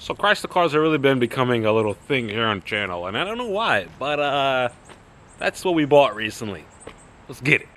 So Chrysler cars have really been becoming a little thing here on the channel, and I don't know why, but that's what we bought recently. Let's get it.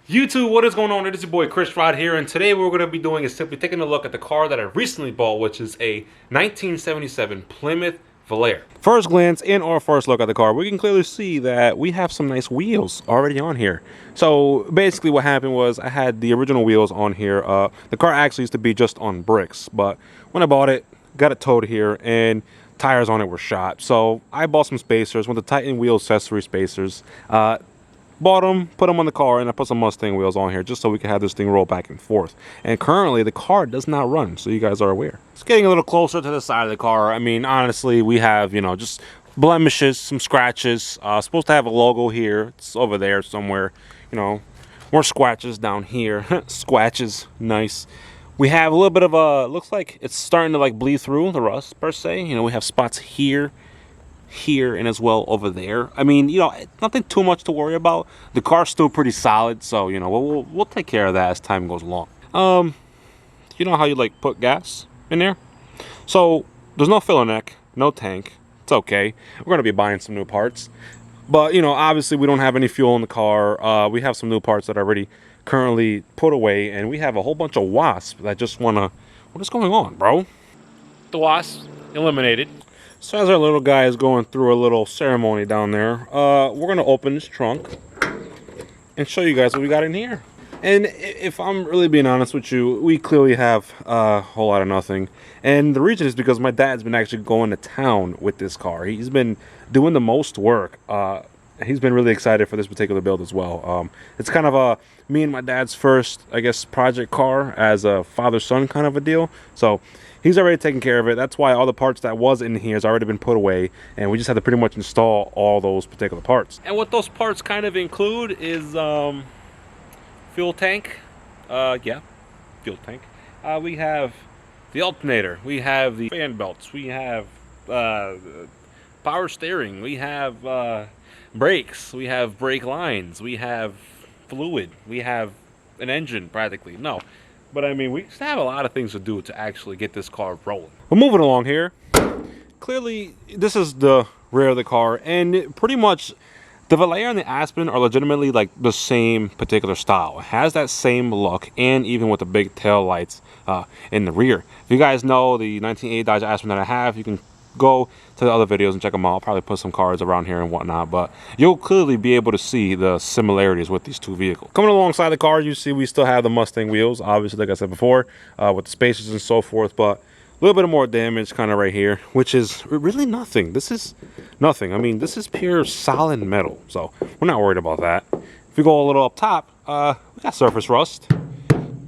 YouTube, what is going on? It is your boy Chris Rod here, and today what we're going to be doing is simply taking a look at the car that I recently bought, which is a 1977 Plymouth VOLARE. First glance and our first look at the car, we can clearly see that we have some nice wheels already on here. So basically what happened was I had the original wheels on here. The car actually used to be just on bricks, but when I bought it, got it towed here, and tires on it were shot. So I bought some spacers, went to Titan wheel accessory spacers. Bought them, put them on the car, and I put some Mustang wheels on here just so we can have this thing roll back and forth. And currently, the car does not run, so you guys are aware. It's getting a little closer to the side of the car. I mean, honestly, we have, you know, just blemishes, some scratches. Supposed to have a logo here. It's over there somewhere. You know, more scratches down here. Scratches, nice. We have a little bit of a, looks like it's starting to like bleed through the rust, per se. You know, we have spots here, and as well over there. I mean, you know, nothing too much to worry about. The car's still pretty solid, so you know we'll take care of that as time goes along. You know how you like put gas in there? So there's no filler neck, no tank. It's okay. We're gonna be buying some new parts, but you know, obviously we don't have any fuel in the car. We have some new parts that are already currently put away, and we have a whole bunch of wasps that just wanna. What is going on, bro? The wasps eliminated. So as our little guy is going through a little ceremony down there, we're going to open this trunk and show you guys what we got in here. And if I'm really being honest with you, we clearly have a whole lot of nothing. And the reason is because my dad's been actually going to town with this car. He's been doing the most work. He's been really excited for this particular build as well. It's kind of me and my dad's first, I guess, project car as a father-son kind of a deal. So he's already taken care of it. That's why all the parts that was in here has already been put away, and we just have to pretty much install all those particular parts. And what those parts kind of include is fuel tank. Yeah, fuel tank. We have the alternator. We have the fan belts. We have power steering. We have brakes. We have brake lines. We have fluid. We have an engine, practically. No. But I mean, we still have a lot of things to do to actually get this car rolling. We're moving along here. Clearly, this is the rear of the car, and pretty much the VOLARE and the Aspen are legitimately like the same particular style. It has that same look, and even with the big tail lights in the rear. If you guys know the 1980 Dodge Aspen that I have, you can go to the other videos and check them out. I'll probably put some cards around here and whatnot, but you'll clearly be able to see the similarities with these two vehicles. Coming alongside the car, you see we still have the Mustang wheels, obviously, like I said before, with the spacers and so forth, but a little bit of more damage kind of right here, which is really nothing. This is nothing. I mean, this is pure solid metal, so we're not worried about that. If we go a little up top, we got surface rust.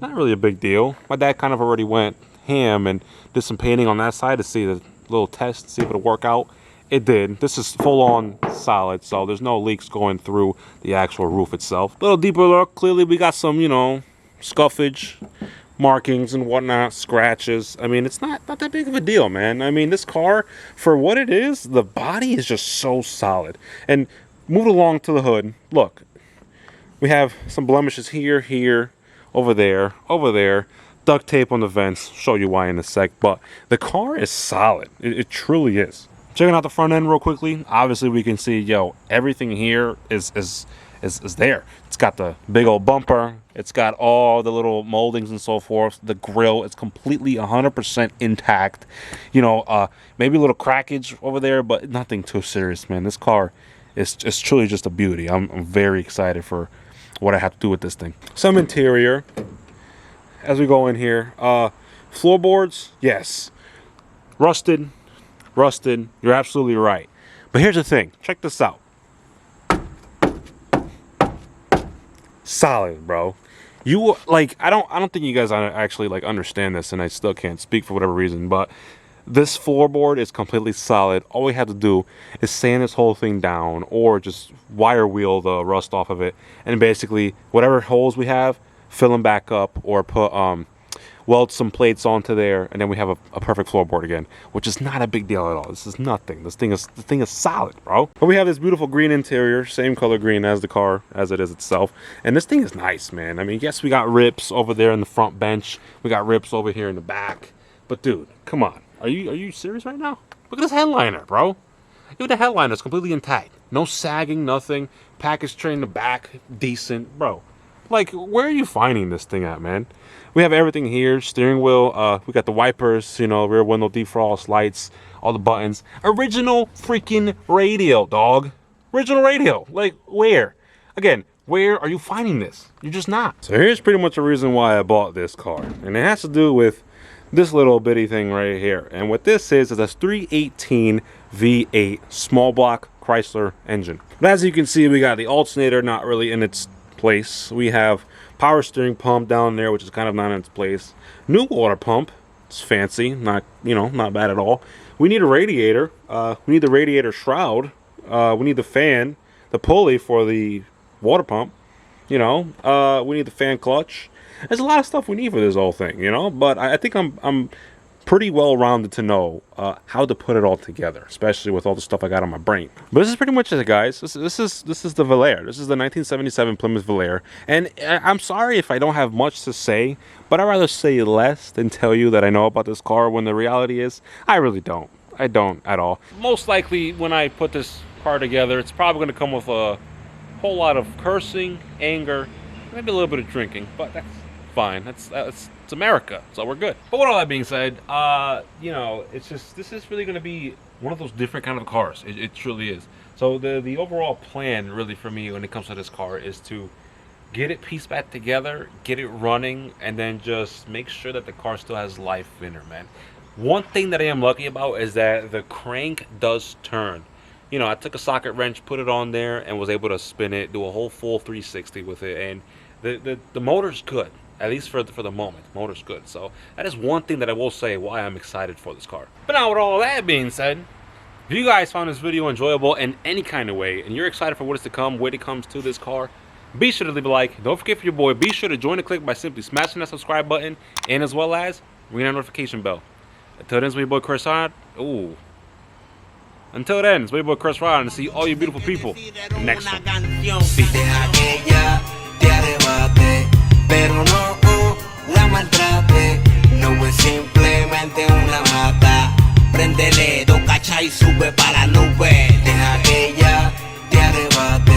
Not really a big deal. My dad kind of already went ham and did some painting on that side to see the little test, see if it'll work out. It did. This is full on solid, so there's no leaks going through the actual roof itself. A little deeper look, clearly we got some, you know, scuffage, markings and whatnot, scratches. I mean, it's not that big of a deal, man. I mean, this car, for what it is, the body is just so solid. And move along to the hood. Look, we have some blemishes here, over there. Duct tape on the vents, show you why in a sec, but the car is solid. It truly is. Checking out the front end real quickly, obviously we can see, yo, everything here is there. It's got the big old bumper, it's got all the little moldings and so forth. The grill is completely 100% intact. You know, maybe a little crackage over there, but nothing too serious, man. This car is truly just a beauty. I'm very excited for what I have to do with this thing. Some interior as we go in here. Floorboards, yes, rusted. You're absolutely right. But here's the thing, check this out. Solid, bro. You like, I don't think you guys actually like understand this, and I still can't speak for whatever reason, but this floorboard is completely solid. All we have to do is sand this whole thing down, or just wire wheel the rust off of it, and basically whatever holes we have, fill them back up, or put weld some plates onto there, and then we have a perfect floorboard again, which is not a big deal at all. This is nothing. The thing is solid, bro. But we have this beautiful green interior, same color green as the car as it is itself, and this thing is nice, man. I mean, yes, we got rips over there in the front bench, we got rips over here in the back, but dude, come on, are you serious right now? Look at this headliner, bro. Even the headliner is completely intact, no sagging, nothing. Package tray in the back, decent, bro. Like, where are you finding this thing at, man? We have everything here. Steering wheel, we got the wipers, you know, rear window defrost, lights, all the buttons. Original freaking radio, dog. Original radio. Like, where? Again, where are you finding this? You're just not. So here's pretty much the reason why I bought this car. And it has to do with this little bitty thing right here. And what this is a 318 V8 small block Chrysler engine. But as you can see, we got the alternator not really in its place. We have power steering pump down there, which is kind of not in its place. New water pump. It's fancy, not, you know, not bad at all. We need a radiator. We need the radiator shroud. We need the fan, the pulley for the water pump. You know, we need the fan clutch. There's a lot of stuff we need for this whole thing, you know. But I think I'm pretty well rounded to know how to put it all together, especially with all the stuff I got on my brain. But this is pretty much it, guys. This is the VOLARE. This is the 1977 Plymouth VOLARE, and I'm sorry if I don't have much to say, but I'd rather say less than tell you that I know about this car, when the reality is I really don't. I don't at all. Most likely, when I put this car together, it's probably going to come with a whole lot of cursing, anger, maybe a little bit of drinking, but that's fine. It's America, so we're good. But with all that being said, you know, it's just, this is really going to be one of those different kind of cars. It truly is. So the overall plan really for me when it comes to this car is to get it pieced back together, get it running, and then just make sure that the car still has life in her, man. One thing that I am lucky about is that the crank does turn. You know, I took a socket wrench, put it on there, and was able to spin it, do a whole full 360 with it, and the motor's good. At least for the moment, motor's good. So that is one thing that I will say why I'm excited for this car. But now with all that being said, if you guys found this video enjoyable in any kind of way, and you're excited for what is to come when it comes to this car, be sure to leave a like. Don't forget for your boy, be sure to join the clique by simply smashing that subscribe button, and as well as ring that notification bell. Until then, it's my boy Chris Rod. Ooh. Until then, it's my boy Chris Rod, and see all you beautiful people in the next one. Pero no la maltrate, no es simplemente una mata. Préndele, do cacha y sube para la nube. Deja que ella te arrebate.